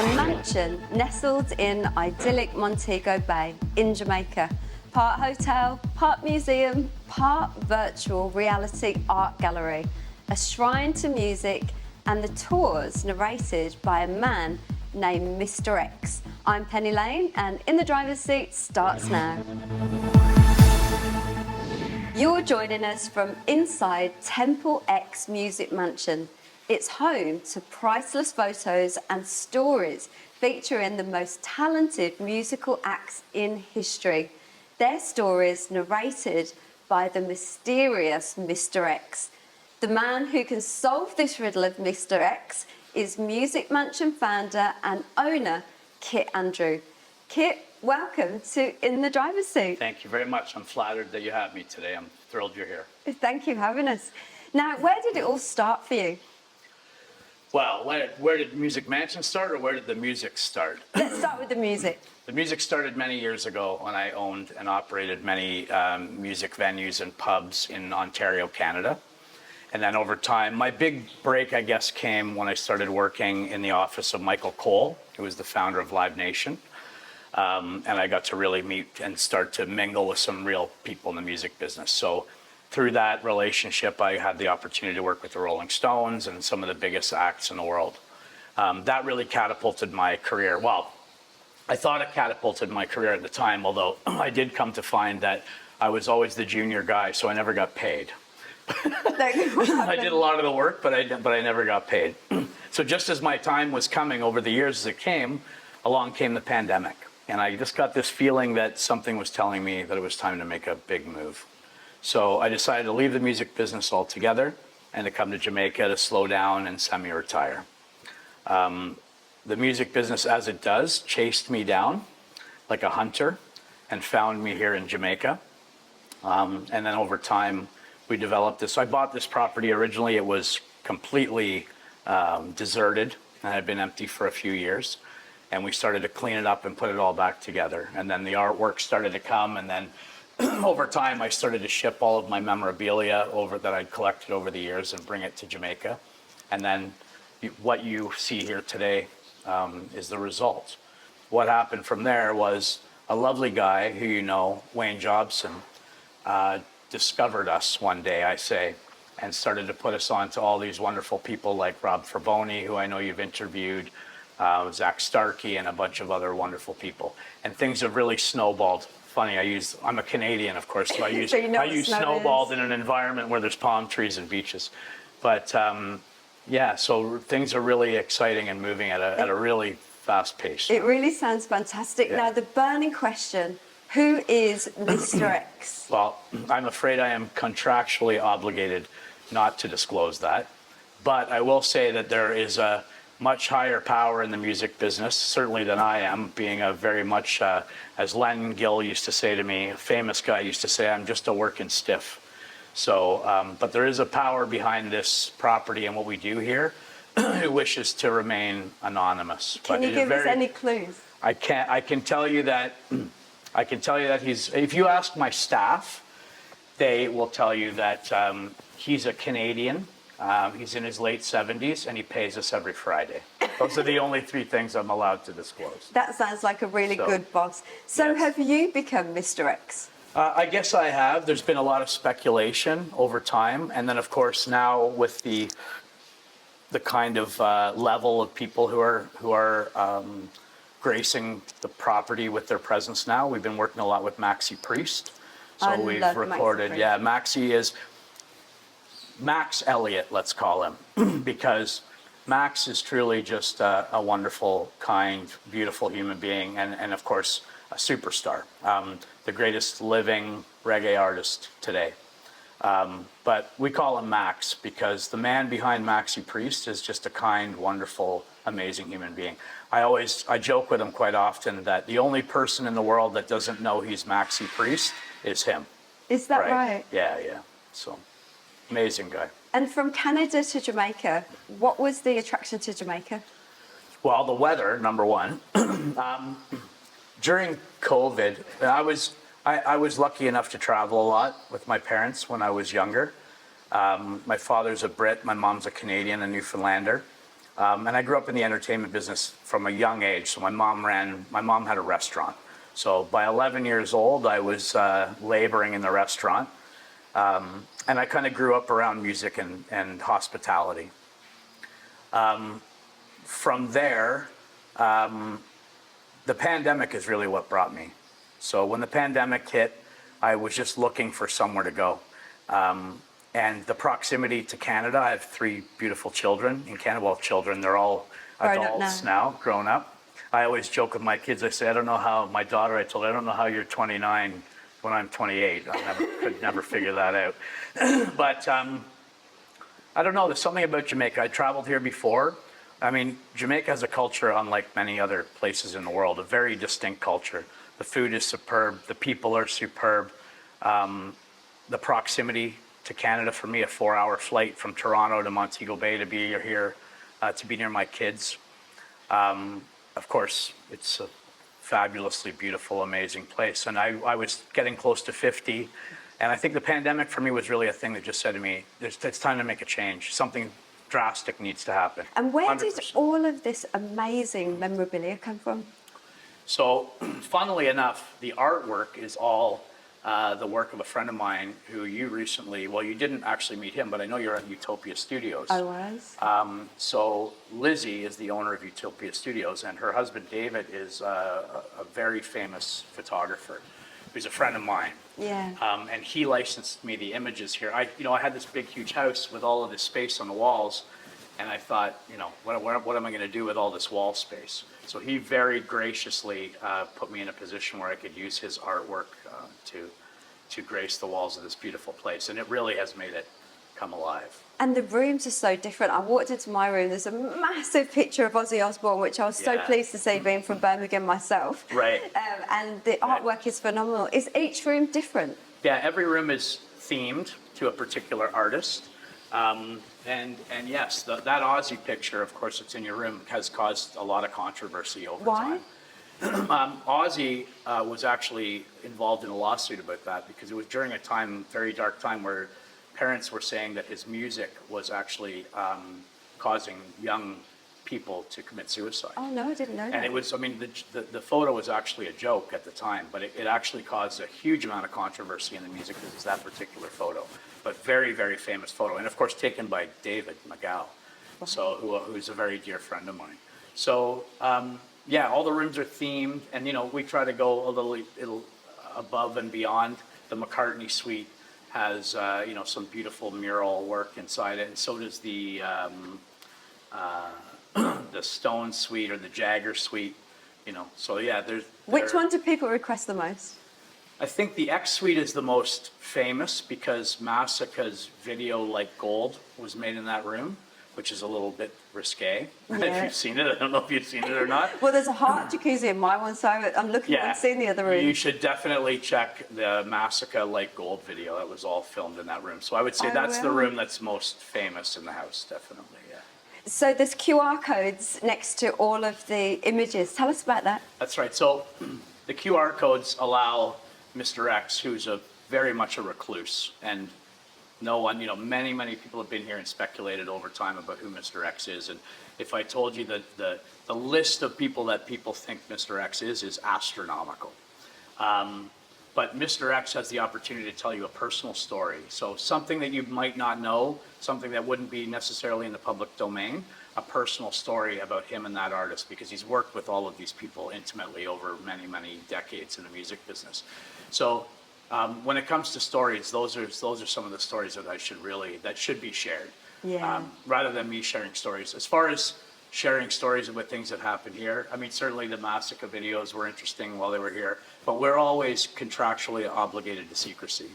a mansion nestled in idyllic Montego Bay in Jamaica. Part hotel, part museum, part virtual reality art gallery, a shrine to music, and the tours narrated by a man named Mr. X. I'm Penny Lane, and In the Driver's Seat starts now. You're joining us from inside Temple X Music Mansion. It's home to priceless photos and stories featuring the most talented musical acts in history. Their stories narrated by the mysterious Mr. X. The man who can solve this riddle of Mr. X is Music Mansion founder and owner, Kit Andrew. Kit, welcome to In the Driver's Seat. Thank you very much. I'm flattered that you have me today. I'm thrilled you're here. Thank you for having us. Now, where did it all start for you? Well, where did Music Mansion start, or where did the music start? Let's start with the music. The music started many years ago when I owned and operated many music venues and pubs in Ontario, Canada. And then over time, my big break, I guess, came when I started working in the office of Michael Cole, who was the founder of Live Nation. And I got to really meet and start to mingle with some real people in the music business. So through that relationship, I had the opportunity to work with the Rolling Stones and some of the biggest acts in the world. That really catapulted my career. Well, I thought it catapulted my career at the time, although I did come to find that I was always the junior guy, so I never got paid. I did a lot of the work, but I never got paid. So just as my time was coming over the years as it came, along came the pandemic. And I just got this feeling that something was telling me that it was time to make a big move. So I decided to leave the music business altogether and to come to Jamaica to slow down and semi-retire. The music business, as it does, chased me down like a hunter and found me here in Jamaica. And then over time, we developed this. So I bought this property originally. It was completely deserted and had been empty for a few years. And we started to clean it up and put it all back together. And then the artwork started to come. And then over time, I started to ship all of my memorabilia that I'd collected over the years and bring it to Jamaica. And then what you see here today is the result. What happened from there was a lovely guy who you know, Wayne Jobson, discovered us one day, I say, and started to put us on to all these wonderful people like Rob Fraboni, who I know you've interviewed, Zach Starkey, and a bunch of other wonderful people. And things have really snowballed. Funny, I'm a Canadian, of course, so I use, I use snowballed in an environment where there's palm trees and beaches. But yeah, so things are really exciting and moving at a really fast pace. It really sounds fantastic. Yeah. Now, the burning question, who is Mr. X? Well, I'm afraid I am contractually obligated not to disclose that. But I will say that there is a much higher power in the music business, certainly than I am, being a very much, as Len Gill used to say to me, a famous guy used to say, I'm just a working stiff. So, but there is a power behind this property and what we do here who wishes to remain anonymous. Can you give us any clues? I can tell you that if you ask my staff, they will tell you that he's a Canadian. He's in his late 70s, and he pays us every Friday. Those are the only three things I'm allowed to disclose. That sounds like a really good boss. So yes. Have you become Mr. X? I guess I have. There's been a lot of speculation over time. And then, of course, now with the kind of level of people who are gracing the property with their presence now, we've been working a lot with Maxi Priest. So we've recorded, Maxi is Max Elliott, let's call him, because Max is truly just a wonderful, kind, beautiful human being, and of course, a superstar, the greatest living reggae artist today. But we call him Max because the man behind Maxi Priest is just a kind, wonderful, amazing human being. I joke with him quite often that the only person in the world that doesn't know he's Maxi Priest is him. Is that right? Yeah. So. Amazing guy. And from Canada to Jamaica, what was the attraction to Jamaica? Well, the weather, number one. During COVID, I was lucky enough to travel a lot with my parents when I was younger. My father's a Brit, my mom's a Canadian, a Newfoundlander. And I grew up in the entertainment business from a young age. So my mom had a restaurant. So by 11 years old, I was laboring in the restaurant. And I kind of grew up around music and hospitality. From there, the pandemic is really what brought me. So when the pandemic hit, I was just looking for somewhere to go. And the proximity to Canada, I have 3 beautiful children in Canada. Well, children, they're all adults now, grown up. I always joke with my kids, I say, I don't know how, my daughter, I told her, I don't know how you're 29 when I'm 28. Could never figure that out. But I don't know, there's something about Jamaica. I traveled here before. I mean, Jamaica has a culture unlike many other places in the world, a very distinct culture. The food is superb, the people are superb. The proximity to Canada, for me, a 4-hour flight from Toronto to Montego Bay to be here, to be near my kids. Of course, it's a fabulously beautiful, amazing place. And I was getting close to 50. And I think the pandemic for me was really a thing that just said to me, it's time to make a change. Something drastic needs to happen. And where 100%. did all of this amazing memorabilia come from? So, funnily enough, the artwork is all the work of a friend of mine who you recently, well, you didn't actually meet him, but I know you're at Utopia Studios. I was. So Lizzie is the owner of Utopia Studios, and her husband David is a very famous photographer who's a friend of mine. Yeah. And he licensed me the images here. I had this big, huge house with all of this space on the walls, and I thought, what am I going to do with all this wall space? So he very graciously put me in a position where I could use his artwork to grace the walls of this beautiful place, and it really has made it come alive. And the rooms are so different. I walked into my room, there's a massive picture of Ozzy Osbourne, which I was so pleased to see, being from Birmingham myself. Right. And the artwork is phenomenal. Is each room different? Yeah, every room is themed to a particular artist. And yes, that Ozzy picture, of course, it's in your room, has caused a lot of controversy over time. Ozzy was actually involved in a lawsuit about that because it was during a time, very dark time, where parents were saying that his music was actually causing young people to commit suicide. Oh no, I didn't know that. And it was, the photo was actually a joke at the time, but it actually caused a huge amount of controversy in the music business, that particular photo. But very, very famous photo. And of course, taken by David McGow, so who's a very dear friend of mine. So, yeah, all the rooms are themed, and we try to go a little above and beyond. The McCartney suite has some beautiful mural work inside it, and so does the Stone suite or the Jagger suite. So yeah, Which one do people request the most? I think the X suite is the most famous because Massacre's Video Like Gold was made in that room, which is a little bit risque. Yeah. If you've seen it, I don't know if you've seen it or not. Well, there's a heart jacuzzi in my one, so I'm looking forward to seeing the other room. You should definitely check the Massacre Like Gold video. That was all filmed in that room. So I would say that's the room that's most famous in the house, definitely, yeah. So there's QR codes next to all of the images. Tell us about that. That's right. So the QR codes allow Mr. X, who's very much a recluse, and no one, many, many people have been here and speculated over time about who Mr. X is. And if I told you that the list of people that people think Mr. X is astronomical. But Mr. X has the opportunity to tell you a personal story. So something that you might not know, something that wouldn't be necessarily in the public domain, a personal story about him and that artist, because he's worked with all of these people intimately over many, many decades in the music business. So when it comes to stories, those are some of the stories that should be shared, rather than me sharing stories. As far as sharing stories about things that happen here, certainly the Massacre videos were interesting while they were here, but we're always contractually obligated to secrecy.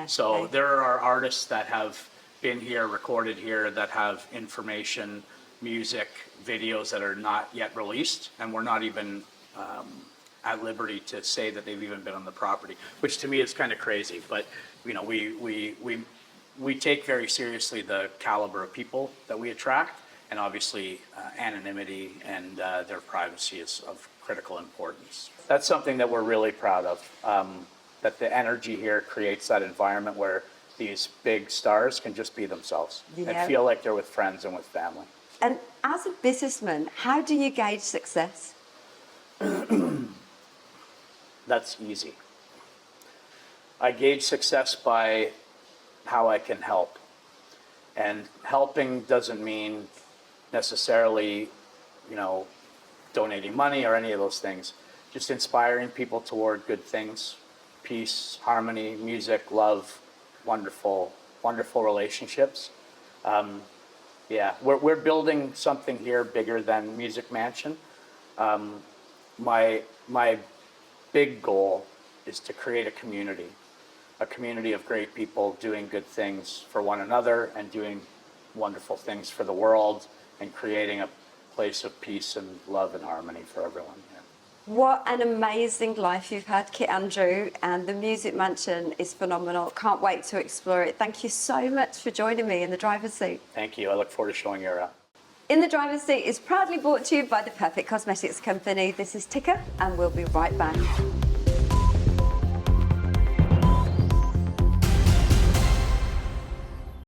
So there are artists that have been here, recorded here, that have information, music, videos that are not yet released, and we're not even at liberty to say that they've even been on the property, which to me is kind of crazy. But we take very seriously the caliber of people that we attract, and obviously anonymity and their privacy is of critical importance. That's something that we're really proud of, that the energy here creates that environment where these big stars can just be themselves and feel like they're with friends and with family. And as a businessman, how do you gauge success? That's easy. I gauge success by how I can help. And helping doesn't mean necessarily, donating money or any of those things. Just inspiring people toward good things, peace, harmony, music, love, wonderful, wonderful relationships. Yeah, we're building something here bigger than Music Mansion. My big goal is to create a community of great people doing good things for one another and doing wonderful things for the world and creating a place of peace and love and harmony for everyone. Yeah. What an amazing life you've had, Kit Andrew, and the Music Mansion is phenomenal. Can't wait to explore it. Thank you so much for joining me in the driver's seat. Thank you. I look forward to showing you around. In the driver's seat is proudly brought to you by the Perfect Cosmetics Company. This is Tika, and we'll be right back.